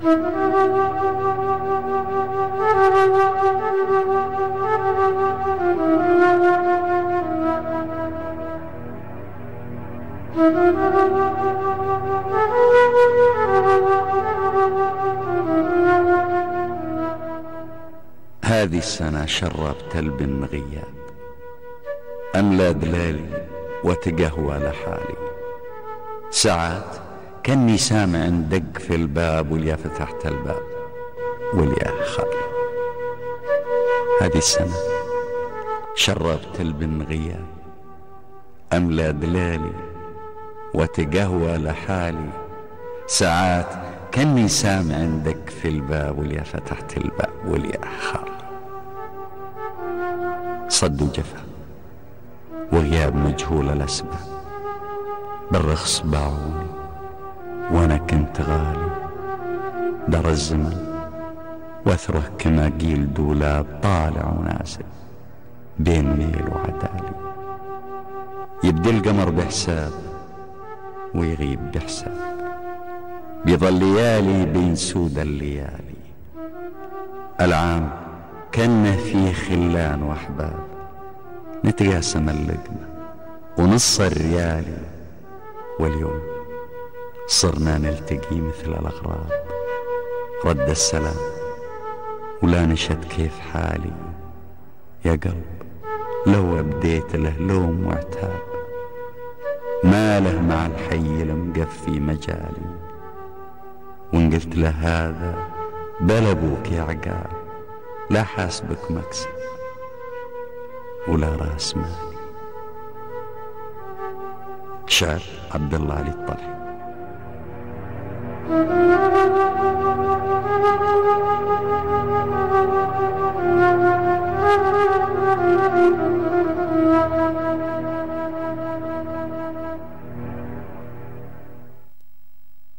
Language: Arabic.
هذه السنة شربت البن غياب، أملى دلالي وتقهوى لحالي، ساعات كني سامع دق في الباب واليا فتحت الباب واليا خالي. هذه السنة شربت البن غياب، أملى دلالي وتقهوى لحالي، ساعات كني سامع دق في الباب واليا فتحت الباب واليا خالي. صد وجفا وغياب مجهول الأسباب، بالرخص باعوني وانا كنت غالي، دار الزمن واثره كما قيل دولاب طالع ونازل بين ميل وعدالي. يبدي القمر بحساب ويغيب بحساب، بيظل ليالي بين سود الليالي. العام كان فيه خلان واحباب، نتقاسم اللقمة ونص الريالي، واليوم صرنا نلتقي مثل الأغراب. رد السلام ولا نشد كيف حالي، يا قلب لو أبديت له لوم وعتاب، ما له مع الحي المقفي مجالي. وإن قلت له هذا بل أبوك يا عقال، لا حاسبك مكسب ولا راس مالي. شعر عبد الله علي الطلحي.